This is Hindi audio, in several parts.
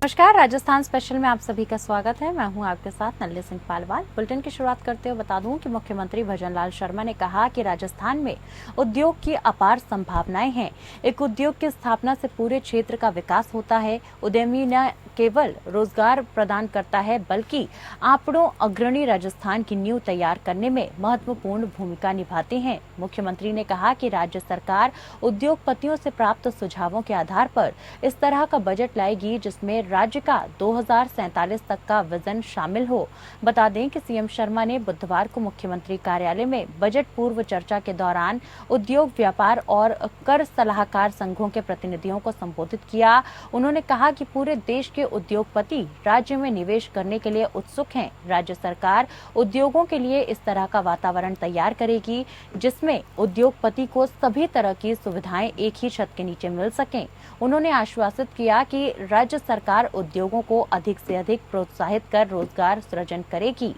नमस्कार, राजस्थान स्पेशल में आप सभी का स्वागत है। मैं हूं आपके साथ नल्ले सिंह पालवाल। बुलेटिन की शुरुआत करते हुए बता दूं कि मुख्यमंत्री भजनलाल शर्मा ने कहा कि राजस्थान में उद्योग की अपार संभावनाएं हैं। एक उद्योग की स्थापना से पूरे क्षेत्र का विकास होता है। उद्यमी न केवल रोजगार प्रदान करता है बल्कि आंकड़ों अग्रणी राजस्थान की नींव तैयार करने में महत्वपूर्ण भूमिका निभाते हैं। मुख्यमंत्री ने कहा कि राज्य सरकार उद्योगपतियों से प्राप्त सुझावों के आधार पर इस तरह का बजट लाएगी जिसमें राज्य का 2047 तक का विजन शामिल हो। बता दें कि सीएम शर्मा ने बुधवार को मुख्यमंत्री कार्यालय में बजट पूर्व चर्चा के दौरान उद्योग, व्यापार और कर सलाहकार संघों के प्रतिनिधियों को संबोधित किया। उन्होंने कहा कि पूरे देश के उद्योगपति राज्य में निवेश करने के लिए उत्सुक हैं। राज्य सरकार उद्योगों के लिए इस तरह का वातावरण तैयार करेगी जिसमें उद्योगपति को सभी तरह की सुविधाएं एक ही छत के नीचे मिल सकें। उन्होंने आश्वासित किया कि राज्य सरकार उद्योगों को अधिक से अधिक प्रोत्साहित कर रोजगार सृजन करेगी।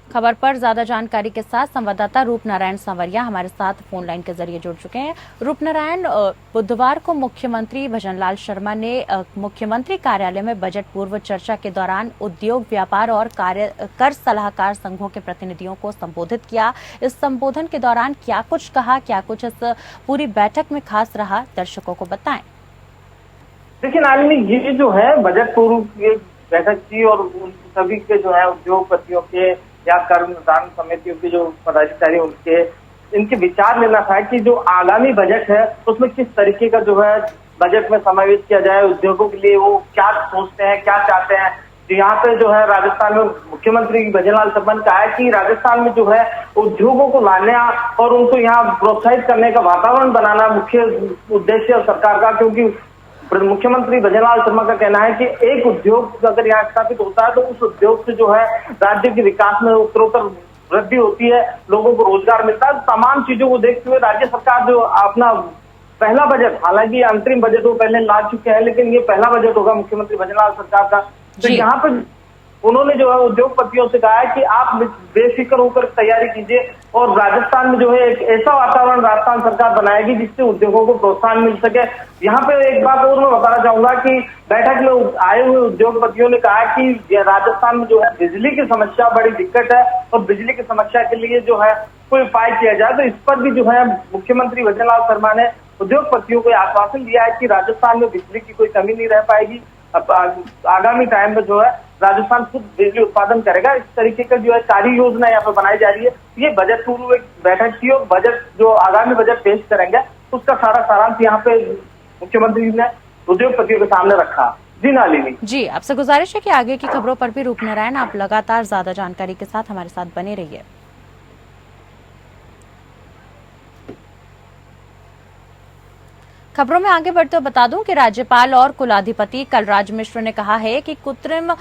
खबर पर ज्यादा जानकारी के साथ संवाददाता रूपनारायण सांवरिया हमारे साथ फोन लाइन के जरिए जुड़ चुके हैं। रूपनारायण, बुधवार को मुख्यमंत्री भजनलाल शर्मा ने मुख्यमंत्री कार्यालय में बजट पूर्व चर्चा के दौरान उद्योग, व्यापार और कर सलाहकार संघों के प्रतिनिधियों को संबोधित किया। इस संबोधन के दौरान क्या कुछ कहा, क्या कुछ इस पूरी बैठक में खास रहा, दर्शकों को बताएं। देखिए नालिनी, ये जो है बजट पूर्व की बैठक थी और उन सभी के जो है उद्योगपतियों के या कर्मदान समितियों के जो पदाधिकारी उनके इनके विचार लेना था कि जो आगामी बजट है उसमें किस तरीके का जो है बजट में समावेश किया जाए। उद्योगों के लिए वो क्या सोचते हैं, क्या चाहते हैं। तो यहाँ पे जो है राजस्थान में मुख्यमंत्री भजनलाल शर्मा ने कहा है कि राजस्थान में जो है उद्योगों को लाने और उनको यहाँ प्रोत्साहित करने का वातावरण बनाना मुख्य उद्देश्य सरकार का, क्योंकि मुख्यमंत्री भजनलाल शर्मा का कहना है कि एक उद्योग अगर यहाँ स्थापित होता है तो उस उद्योग से जो है राज्य के विकास में उत्तरोत्तर वृद्धि होती है, लोगों को रोजगार मिलता है। तमाम चीजों को देखते हुए राज्य सरकार जो अपना पहला बजट, हालांकि अंतरिम बजट वो पहले ला चुके हैं, लेकिन ये पहला बजट होगा मुख्यमंत्री भजनलाल सरकार का। तो यहाँ पे उन्होंने जो है उद्योगपतियों से कहा है कि आप बेफिक्र होकर तैयारी कीजिए और राजस्थान में जो है एक ऐसा वातावरण राजस्थान सरकार बनाएगी जिससे उद्योगों को प्रोत्साहन मिल सके। यहाँ पे एक बात और मैं बताना चाहूंगा कि बैठक में आए हुए उद्योगपतियों ने कहा कि राजस्थान में जो है बिजली की समस्या बड़ी दिक्कत है और बिजली की समस्या के लिए जो है कोई उपाय किया जाए। तो इस पर भी जो है मुख्यमंत्री भजनलाल शर्मा ने उद्योगपतियों को आश्वासन दिया है कि राजस्थान में बिजली की कोई कमी नहीं रह पाएगी। अब आगामी टाइम में जो है राजस्थान खुद बिजली उत्पादन करेगा। इस तरीके का जो है कार्य योजना यहाँ पे बनाई जा रही है। ये बजट पूर्व एक बैठक थी और बजट जो आगामी बजट पेश करेंगे उसका सारा सारांश यहाँ पे मुख्यमंत्री ने उद्योगपतियों के सामने रखा। जी नालिनी जी, आपसे गुजारिश है कि आगे की खबरों पर भी रूपनारायण आप लगातार ज्यादा जानकारी के साथ हमारे साथ बने रहिए। खबरों में आगे बढ़ते हुए बता दूं कि राज्यपाल और कुलाधिपति कलराज मिश्र ने कहा है कि कृत्रिम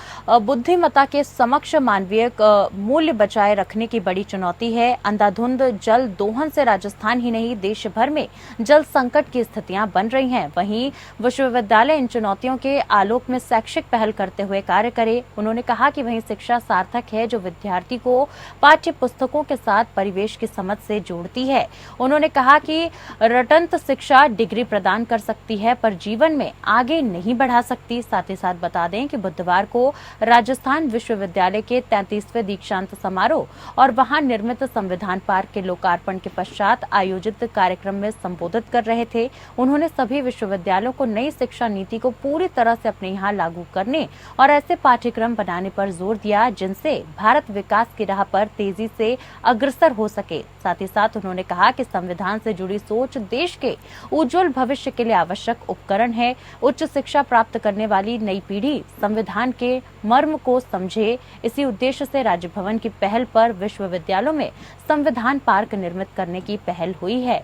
बुद्धिमत्ता के समक्ष मानवीय मूल्य बचाए रखने की बड़ी चुनौती है। अंधाधुंध जल दोहन से राजस्थान ही नहीं देश भर में जल संकट की स्थितियां बन रही हैं। वहीं विश्वविद्यालय इन चुनौतियों के आलोक में शैक्षिक पहल करते हुए कार्य करे। उन्होंने कहा कि वहीं शिक्षा सार्थक है जो विद्यार्थी को पाठ्य पुस्तकों के साथ परिवेश की समझ से जोड़ती है। उन्होंने कहा कि रटंत शिक्षा डिग्री प्रदान कर सकती है पर जीवन में आगे नहीं बढ़ा सकती। साथ ही साथ बता दें कि बुधवार को राजस्थान विश्वविद्यालय के 33वें दीक्षांत समारोह और वहां निर्मित संविधान पार्क के लोकार्पण के पश्चात आयोजित कार्यक्रम में संबोधित कर रहे थे। उन्होंने सभी विश्वविद्यालयों को नई शिक्षा नीति को पूरी तरह से अपने यहाँ लागू करने और ऐसे पाठ्यक्रम बनाने पर जोर दिया जिनसे भारत विकास की राह पर तेजी से अग्रसर हो सके। साथ ही साथ उन्होंने कहा कि संविधान से जुड़ी सोच देश के उज्जवल भविष्य के लिए आवश्यक उपकरण है। उच्च शिक्षा प्राप्त करने वाली नई पीढ़ी संविधान के मर्म को समझे। इसी उद्देश्य से राजभवन की पहल पर विश्वविद्यालयों में संविधान पार्क निर्मित करने की पहल हुई है।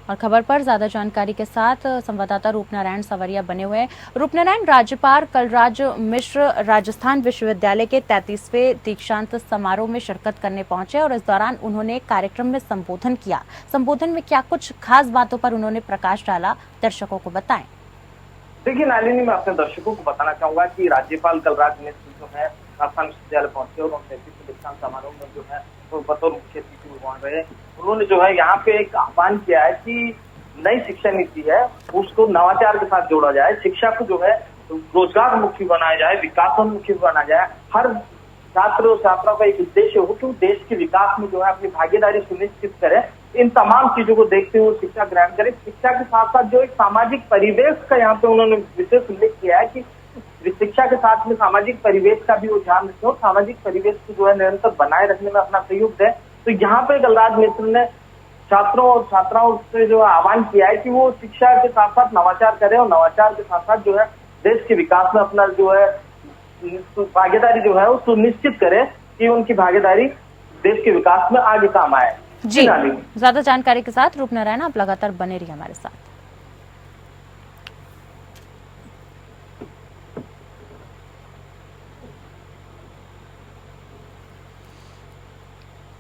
और खबर पर ज्यादा जानकारी के साथ संवाददाता रूपनारायण सांवरिया बने हुए हैं। रूपनारायण, राज्यपाल कलराज मिश्र राजस्थान विश्वविद्यालय के 33वें दीक्षांत समारोह में शिरकत करने पहुंचे और इस दौरान उन्होंने कार्यक्रम में संबोधन किया। संबोधन में क्या कुछ खास बातों पर उन्होंने प्रकाश डाला, दर्शकों को बताएं। देखिए नालिनी, मैं अपने दर्शकों को बताना चाहूंगा कि राज्यपाल कलराज मिश्र जो है राजस्थान विश्वविद्यालय पहुंचे और उन 33 दीक्षांत समारोह में जो है वो बतौर मुख्य अतिथि वहां रहे। उन्होंने जो है यहाँ पे एक आह्वान किया है कि नई शिक्षा नीति है उसको नवाचार के साथ जोड़ा जाए, शिक्षा को जो है रोजगार मुखी बनाया जाए, विकासोन्मुखी बनाया जाए। हर छात्र और छात्राओं का एक उद्देश्य हो कि वो देश के विकास में जो है अपनी भागीदारी सुनिश्चित करे। इन तमाम चीजों को देखते हुए शिक्षा ग्रहण करे। शिक्षा के साथ साथ जो एक सामाजिक परिवेश का यहाँ पे उन्होंने विशेष उल्लेख किया है कि शिक्षा के साथ में सामाजिक परिवेश का भी वो ध्यान रखे और सामाजिक परिवेश को जो है निरंतर बनाए रखने में अपना सहयोग दे। तो यहाँ पे कलराज मिश्र ने छात्रों और छात्राओं से जो आह्वान किया है कि वो शिक्षा के साथ साथ नवाचार करे और नवाचार के साथ साथ जो है देश के विकास में अपना जो है भागीदारी जो है वो सुनिश्चित करे कि उनकी भागीदारी देश के विकास में आगे काम आए। जी, ज्यादा जानकारी के साथ रूपनारायण आप लगातार बने रहिए हमारे साथ।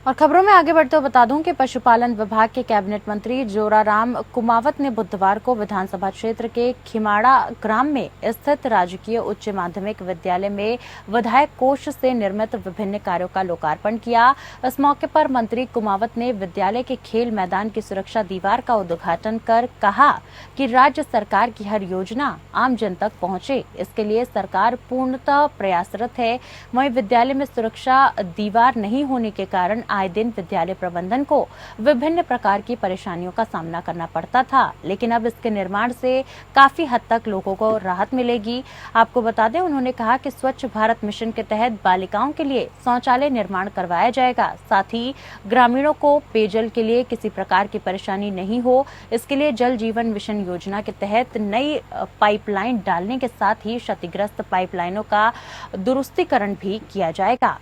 और खबरों में आगे बढ़ते हुए बता दूं कि पशुपालन विभाग के कैबिनेट मंत्री जोराराम कुमावत ने बुधवार को विधानसभा क्षेत्र के खिमाड़ा ग्राम में स्थित राजकीय उच्च माध्यमिक विद्यालय में विधायक कोष से निर्मित विभिन्न कार्यों का लोकार्पण किया। इस मौके पर मंत्री कुमावत ने विद्यालय के खेल मैदान की सुरक्षा दीवार का उद्घाटन कर कहा कि राज्य सरकार की हर योजना आम जन तक पहुंचे, इसके लिए सरकार पूर्णतः प्रयासरत है। वहीं विद्यालय में सुरक्षा दीवार नहीं होने के कारण आए दिन विद्यालय प्रबंधन को विभिन्न प्रकार की परेशानियों का सामना करना पड़ता था, लेकिन अब इसके निर्माण से काफी हद तक लोगों को राहत मिलेगी। आपको बता दें, उन्होंने कहा कि स्वच्छ भारत मिशन के तहत बालिकाओं के लिए शौचालय निर्माण करवाया जाएगा। साथ ही ग्रामीणों को पेयजल के लिए किसी प्रकार की परेशानी नहीं हो, इसके लिए जल जीवन मिशन योजना के तहत नई पाइपलाइन डालने के साथ ही क्षतिग्रस्त पाइपलाइनों का दुरुस्तीकरण भी किया जाएगा।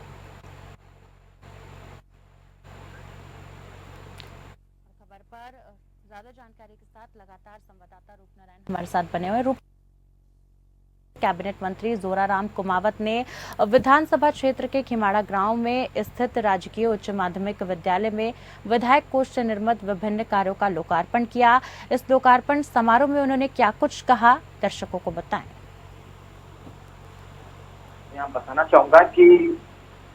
ज्यादा जानकारी के साथ लगातार संवाददाता रूपनारायण हमारे साथ बने हुए। कैबिनेट मंत्री जोराराम कुमावत ने विधानसभा क्षेत्र के खिमाड़ा गांव में स्थित राजकीय उच्च माध्यमिक विद्यालय में विधायक कोष से निर्मित विभिन्न कार्यों का लोकार्पण किया। इस लोकार्पण समारोह में उन्होंने क्या कुछ कहा, दर्शकों को बताएं। यहाँ बताना चाहूंगा कि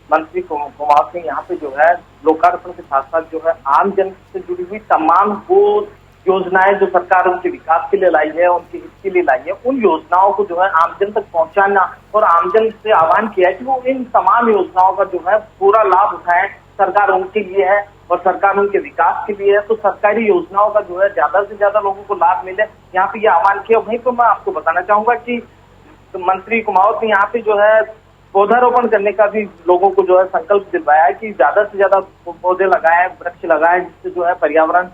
मंत्री कुमार सिंह यहाँ पे जो है लोकार्पण के साथ साथ जो है आम जन से जुड़ी हुई तमाम वो योजनाएं जो सरकार उनके विकास के लिए लाई है, उनके हित के लिए लाई है, उन योजनाओं को जो है आमजन तक पहुंचाना और आमजन से आह्वान किया है कि वो इन तमाम योजनाओं का जो है पूरा लाभ उठाएं। सरकार उनके लिए है और सरकार उनके विकास के लिए है, तो सरकारी योजनाओं का जो है ज्यादा से ज्यादा लोगों को लाभ मिले, यहाँ पे ये आह्वान किया। वहीं पर मैं आपको बताना चाहूंगा कि मंत्री कुमावत ने यहाँ पे जो है पौधारोपण करने का भी लोगों को जो है संकल्प दिलवाया है कि ज्यादा से ज्यादा पौधे लगाएं, वृक्ष लगाएं, जिससे जो है पर्यावरण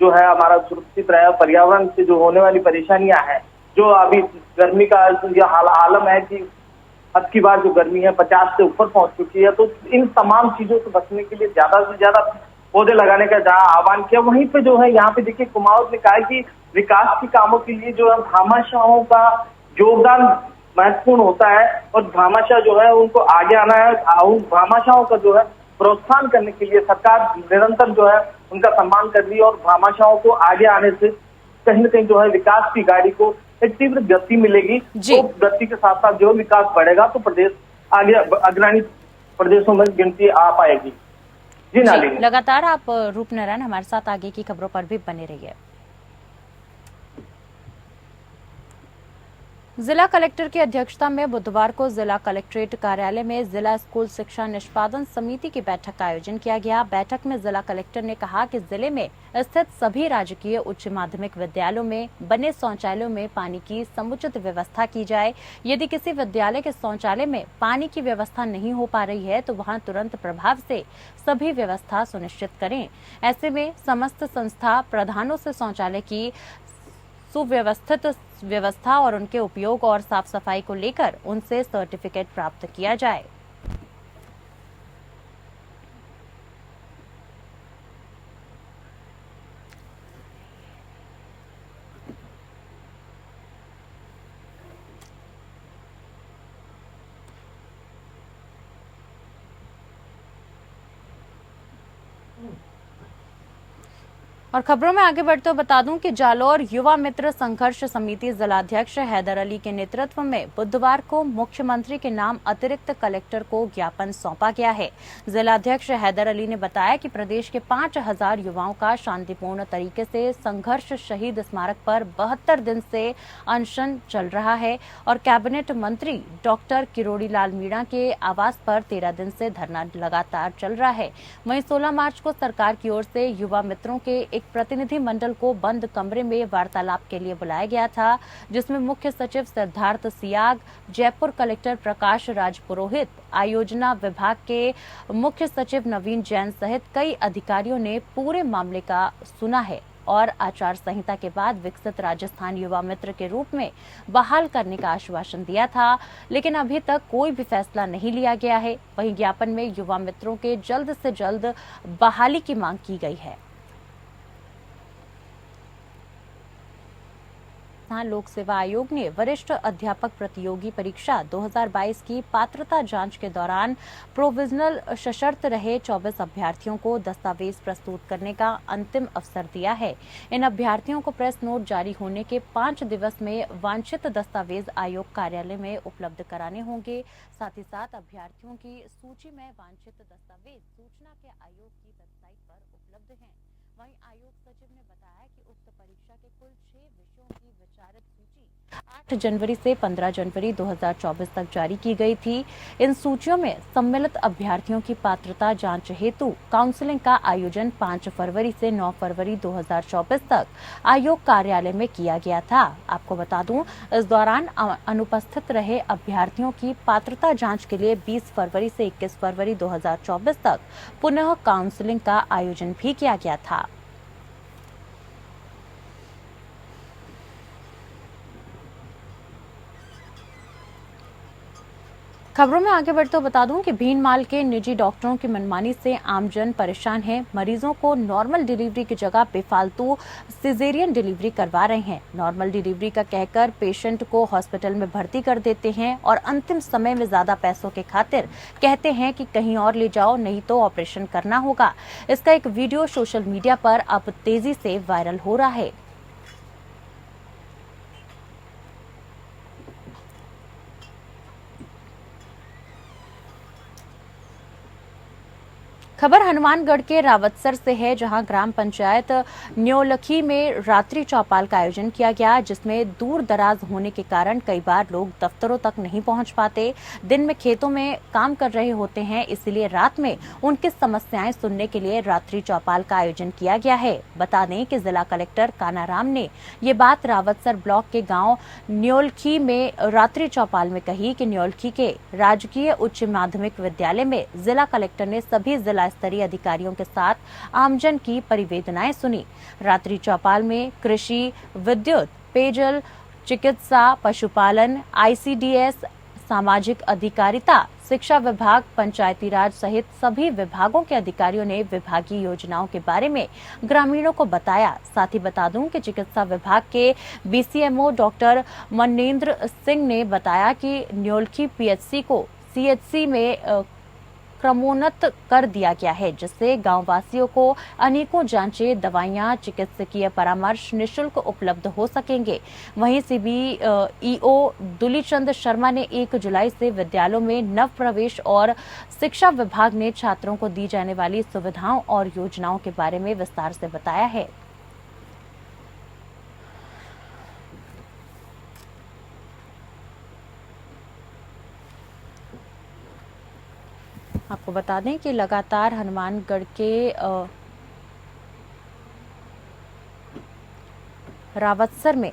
जो है हमारा सुरक्षित रहे। पर्यावरण से जो होने वाली परेशानियां हैं, जो अभी गर्मी का यह आलम है कि अब की बार जो गर्मी है 50 से ऊपर पहुंच चुकी है, तो इन तमाम चीजों से बचने के लिए ज्यादा से ज्यादा पौधे लगाने का जहाँ आह्वान किया, वहीं पे जो है यहाँ पे देखिए कुमावत ने कहा कि विकास के कामों के लिए जो है भामाशाहों का योगदान महत्वपूर्ण होता है और भामाशाह जो है उनको आगे आना है। भामाशाहों का जो है प्रोत्साहन करने के लिए सरकार निरंतर जो है उनका सम्मान कर रही है और भामाशाहों को आगे आने से कहीं न कहीं जो है विकास की गाड़ी को एक तीव्र गति मिलेगी। तो गति के साथ साथ जो विकास बढ़ेगा तो प्रदेश आगे अग्रणी प्रदेशों में गिनती आ पाएगी। जी नाली, लगातार आप रूपनारायण हमारे साथ आगे की खबरों पर भी बने रहिए। जिला कलेक्टर की अध्यक्षता में बुधवार को जिला कलेक्ट्रेट कार्यालय में जिला स्कूल शिक्षा निष्पादन समिति की बैठक का आयोजन किया गया। बैठक में जिला कलेक्टर ने कहा कि जिले में स्थित सभी राजकीय उच्च माध्यमिक विद्यालयों में बने शौचालयों में पानी की समुचित व्यवस्था की जाए। यदि किसी विद्यालय के शौचालय में पानी की व्यवस्था नहीं हो पा रही है तो वहां तुरंत प्रभाव से सभी व्यवस्था सुनिश्चित करें। ऐसे में समस्त संस्था प्रधानों से शौचालय की सुव्यवस्थित व्यवस्था और उनके उपयोग और साफ सफाई को लेकर उनसे सर्टिफिकेट प्राप्त किया जाए। और खबरों में आगे बढ़ते हुए बता दूं कि जालौर युवा मित्र संघर्ष समिति जिलाध्यक्ष हैदर अली के नेतृत्व में बुधवार को मुख्यमंत्री के नाम अतिरिक्त कलेक्टर को ज्ञापन सौंपा गया है। जिलाध्यक्ष हैदर अली ने बताया कि प्रदेश के 5000 युवाओं का शांतिपूर्ण तरीके से संघर्ष शहीद स्मारक पर 72 दिन से अनशन चल रहा है और कैबिनेट मंत्री डॉक्टर किरोड़ी लाल मीणा के आवास पर 13 दिन से धरना लगातार चल रहा है। वहीं 16 मार्च को सरकार की ओर से युवा मित्रों के एक प्रतिनिधि मंडल को बंद कमरे में वार्तालाप के लिए बुलाया गया था, जिसमें मुख्य सचिव सिद्धार्थ सियाग, जयपुर कलेक्टर प्रकाश राज पुरोहित, आयोजना विभाग के मुख्य सचिव नवीन जैन सहित कई अधिकारियों ने पूरे मामले का सुना है और आचार संहिता के बाद विकसित राजस्थान युवा मित्र के रूप में बहाल करने का आश्वासन दिया था, लेकिन अभी तक कोई भी फैसला नहीं लिया गया है। वहीं ज्ञापन में युवा मित्रों के जल्द से जल्द बहाली की मांग की गई है। लोक सेवा आयोग ने वरिष्ठ अध्यापक प्रतियोगी परीक्षा 2022 की पात्रता जांच के दौरान प्रोविजनल सशर्त रहे 24 अभ्यर्थियों को दस्तावेज प्रस्तुत करने का अंतिम अवसर दिया है। इन अभ्यर्थियों को प्रेस नोट जारी होने के 5 दिवस में वांछित दस्तावेज आयोग कार्यालय में उपलब्ध कराने होंगे। साथ ही साथ अभ्यर्थियों की सूची में वांछित दस्तावेज सूचना के आयोग की वेबसाइट पर उपलब्ध हैं। वहीं आयोग सचिव ने बताया कि उक्त परीक्षा के कुल 6 विषयों की विचारित सूची 8 जनवरी से 15 जनवरी 2024 तक जारी की गई थी। इन सूचियों में सम्मिलित अभ्यर्थियों की पात्रता जांच हेतु काउंसलिंग का आयोजन 5 फरवरी से 9 फरवरी 2024 तक आयोग कार्यालय में किया गया था। आपको बता दूं, इस दौरान अनुपस्थित रहे अभ्यर्थियों की पात्रता जांच के लिए 20 फरवरी से 21 फरवरी 2024 तक पुनः काउंसलिंग का आयोजन भी किया गया था। खबरों में आगे बढ़ते हुए बता दूं कि भीनमाल के निजी डॉक्टरों की मनमानी से आमजन परेशान है। मरीजों को नॉर्मल डिलीवरी की जगह बेफालतू सिजेरियन डिलीवरी करवा रहे हैं। नॉर्मल डिलीवरी का कहकर पेशेंट को हॉस्पिटल में भर्ती कर देते हैं और अंतिम समय में ज्यादा पैसों के खातिर कहते हैं कि कहीं और ले जाओ, नहीं तो ऑपरेशन करना होगा। इसका एक वीडियो सोशल मीडिया पर अब तेजी से वायरल हो रहा है। खबर हनुमानगढ़ के रावतसर से है, जहां ग्राम पंचायत न्योलखी में रात्रि चौपाल का आयोजन किया गया, जिसमें दूर दराज होने के कारण कई बार लोग दफ्तरों तक नहीं पहुंच पाते। दिन में खेतों में काम कर रहे होते हैं, इसलिए रात में उनकी समस्याएं सुनने के लिए रात्रि चौपाल का आयोजन किया गया है। बता दें कि जिला कलेक्टर कानाराम ने ये बात रावतसर ब्लॉक के गाँव न्योलखी में रात्रि चौपाल में कही कि न्योलखी के राजकीय उच्च माध्यमिक विद्यालय में जिला कलेक्टर ने सभी जिला स्तरीय अधिकारियों के साथ आमजन की परिवेदनाएं सुनी। रात्रि चौपाल में कृषि, विद्युत, पेयजल, चिकित्सा, पशुपालन, आईसीडीएस, सामाजिक अधिकारिता, शिक्षा विभाग, पंचायती राज सहित सभी विभागों के अधिकारियों ने विभागीय योजनाओं के बारे में ग्रामीणों को बताया। साथ ही बता दूं कि चिकित्सा विभाग के बीसीएमओ डॉक्टर मनेंद्र सिंह ने बताया कि न्योलखी पीएचसी को सीएचसी में क्रमोन्नत कर दिया गया है, जिससे गांव वासियों को अनेकों जांचें, दवाइयां, चिकित्सकीय परामर्श निःशुल्क उपलब्ध हो सकेंगे। वहीं सीबीईओ दुलीचंद शर्मा ने 1 जुलाई से विद्यालयों में नव प्रवेश और शिक्षा विभाग ने छात्रों को दी जाने वाली सुविधाओं और योजनाओं के बारे में विस्तार से बताया है। आपको बता दें कि लगातार हनुमानगढ़ के रावतसर में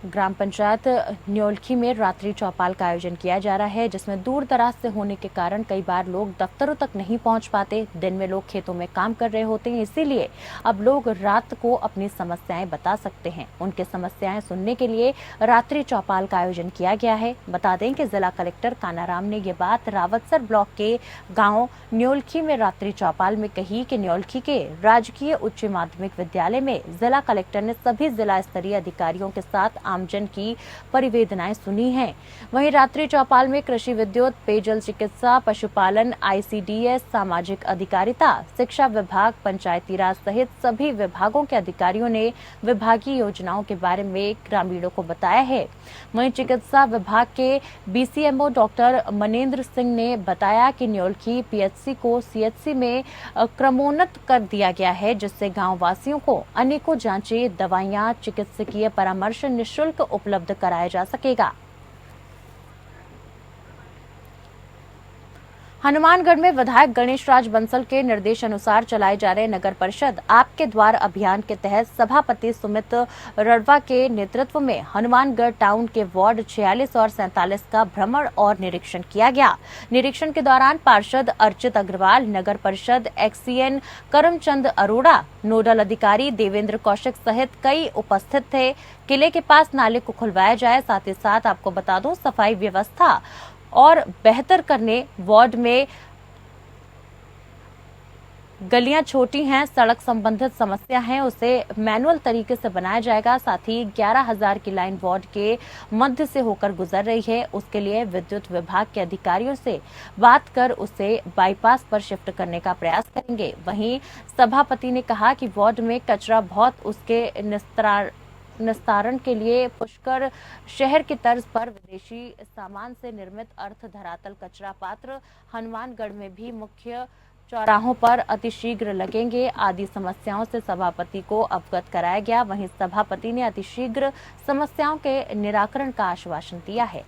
ग्राम पंचायत न्योलखी में रात्रि चौपाल का आयोजन किया जा रहा है, जिसमें दूर दराज से होने के कारण कई बार लोग दफ्तरों तक नहीं पहुंच पाते। दिन में लोग खेतों में काम कर रहे होते हैं, इसीलिए अब लोग रात को अपनी समस्याएं बता सकते हैं। उनके समस्याएं सुनने के लिए रात्रि चौपाल का आयोजन किया गया है। बता दें कि जिला कलेक्टर कानाराम ने ये बात रावतसर ब्लॉक के गाँव न्योलखी में रात्रि चौपाल में कही कि न्योलखी के राजकीय उच्च माध्यमिक विद्यालय में जिला कलेक्टर ने सभी जिला स्तरीय अधिकारियों के साथ आमजन की परिवेदनाएं सुनी हैं। वहीं रात्रि चौपाल में कृषि, विद्युत, पेयजल, चिकित्सा, पशुपालन, ICDS, सामाजिक अधिकारिता, शिक्षा विभाग, पंचायती राज सहित सभी विभागों के अधिकारियों ने विभागीय योजनाओं के बारे में ग्रामीणों को बताया है। वहीं चिकित्सा विभाग के BCMO डॉक्टर मनेंद्र सिंह ने बताया कि न्योलखी PHC को CHC में क्रमोन्नत कर दिया गया है, जिससे गांव वासियों को अनेकों जांचें, दवाइयां, चिकित्सकीय परामर्श निःशुल्क उपलब्ध कराया जा सकेगा। हनुमानगढ़ में विधायक गणेश राज बंसल के निर्देश अनुसार चलाए जा रहे नगर परिषद आपके द्वार अभियान के तहत सभापति सुमित रड़वा के नेतृत्व में हनुमानगढ़ टाउन के वार्ड 46 और 47 का भ्रमण और निरीक्षण किया गया। निरीक्षण के दौरान पार्षद अर्चित अग्रवाल, नगर परिषद XCN करमचंद अरोड़ा, नोडल अधिकारी देवेंद्र कौशिक सहित कई उपस्थित थे। किले के पास नाले को खुलवाया जाए, साथ ही साथ आपको बता दूं सफाई व्यवस्था और बेहतर करने, वार्ड में गलियां छोटी हैं, सड़क संबंधित समस्या है, उसे मैनुअल तरीके से बनाया जाएगा। साथ ही 11,000 की लाइन वार्ड के मध्य से होकर गुजर रही है, उसके लिए विद्युत विभाग के अधिकारियों से बात कर उसे बाईपास पर शिफ्ट करने का प्रयास करेंगे। वहीं सभापति ने कहा कि वार्ड में कचरा बहुत, उसके निस्तारण के लिए पुष्कर शहर की तर्ज पर विदेशी सामान से निर्मित अर्थ धरातल कचरा पात्र हनुमानगढ़ में भी मुख्य चौराहों पर अतिशीघ्र लगेंगे आदि समस्याओं से सभापति को अवगत कराया गया। वहीं सभापति ने अतिशीघ्र समस्याओं के निराकरण का आश्वासन दिया है।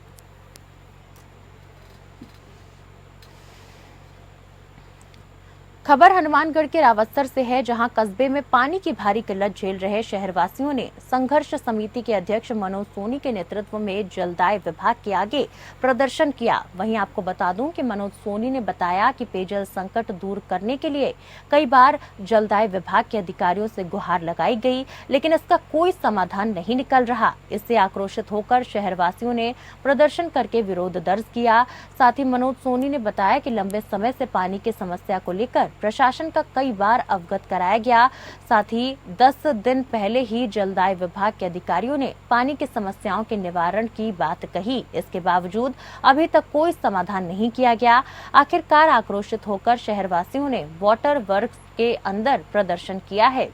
खबर हनुमानगढ़ के रावतसर से है, जहां कस्बे में पानी की भारी किल्लत झेल रहे शहरवासियों ने संघर्ष समिति के अध्यक्ष मनोज सोनी के नेतृत्व में जलदाय विभाग के आगे प्रदर्शन किया। वहीं आपको बता दूं कि मनोज सोनी ने बताया कि पेयजल संकट दूर करने के लिए कई बार जलदाय विभाग के अधिकारियों से गुहार लगाई गई, लेकिन इसका कोई समाधान नहीं निकल रहा। इससे आक्रोशित होकर शहरवासियों ने प्रदर्शन करके विरोध दर्ज किया। साथ ही मनोज सोनी ने बताया कि लंबे समय से पानी की समस्या को लेकर प्रशासन का कई बार अवगत कराया गया। साथ ही 10 दिन पहले ही जलदाय विभाग के अधिकारियों ने पानी की समस्याओं के निवारण की बात कही। इसके बावजूद अभी तक कोई समाधान नहीं किया गया। आखिरकार आक्रोशित होकर शहरवासियों ने वाटर वर्क्स के अंदर प्रदर्शन किया है।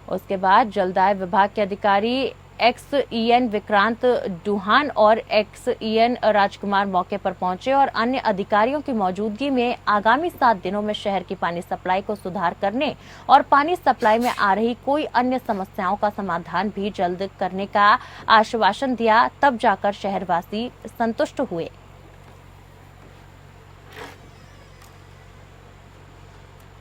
उसके बाद जलदाय विभाग के अधिकारी XEN विक्रांत डुहान और XEN राजकुमार मौके पर पहुंचे और अन्य अधिकारियों की मौजूदगी में आगामी 7 दिनों में शहर की पानी सप्लाई को सुधार करने और पानी सप्लाई में आ रही कोई अन्य समस्याओं का समाधान भी जल्द करने का आश्वासन दिया। तब जाकर शहरवासी संतुष्ट हुए।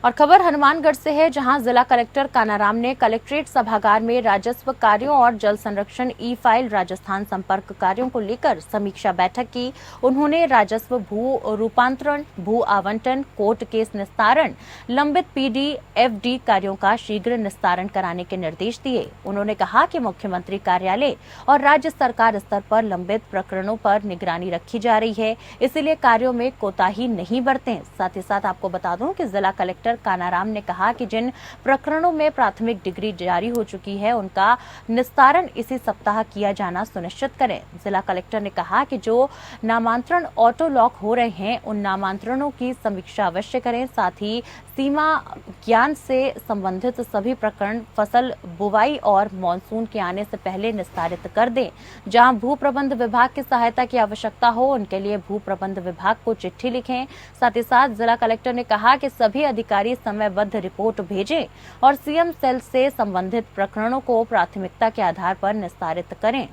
और खबर हनुमानगढ़ से है, जहां जिला कलेक्टर कानाराम ने कलेक्ट्रेट सभागार में राजस्व कार्यों और जल संरक्षण ई-फाइल राजस्थान संपर्क कार्यों को लेकर समीक्षा बैठक की। उन्होंने राजस्व, भू रूपांतरण, भू आवंटन, कोर्ट केस निस्तारण, लंबित PD, FD कार्यों का शीघ्र निस्तारण कराने के निर्देश दिए। उन्होंने कहा कि मुख्यमंत्री कार्यालय और राज्य सरकार स्तर पर लंबित प्रकरणों पर निगरानी रखी जा रही है, इसलिए कार्यों में कोताही नहीं बरतें। साथ ही साथ आपको बता दूं कि जिला कलेक्टर कानाराम ने कहा कि जिन प्रकरणों में प्राथमिक डिग्री जारी हो चुकी है, उनका निस्तारण इसी सप्ताह किया जाना सुनिश्चित करें। जिला कलेक्टर ने कहा कि जो नामांतरण ऑटो लॉक हो रहे हैं, उन नामांतरणों की समीक्षा अवश्य करें। साथ ही सीमा ज्ञान से संबंधित सभी प्रकरण फसल बुवाई और मानसून के आने से पहले निस्तारित कर दें। जहां भू प्रबंध विभाग की सहायता की आवश्यकता हो, उनके लिए भू प्रबंध विभाग को चिट्ठी लिखें। साथ ही साथ जिला कलेक्टर ने कहा कि सभी अधिकारी समयबद्ध रिपोर्ट भेजें और CM सेल से संबंधित प्रकरणों को प्राथमिकता के आधार पर निस्तारित करें।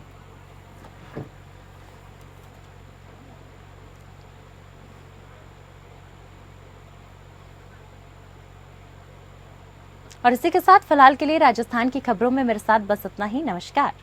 और इसी के साथ फिलहाल के लिए राजस्थान की खबरों में मेरे साथ बस इतना ही। नमस्कार।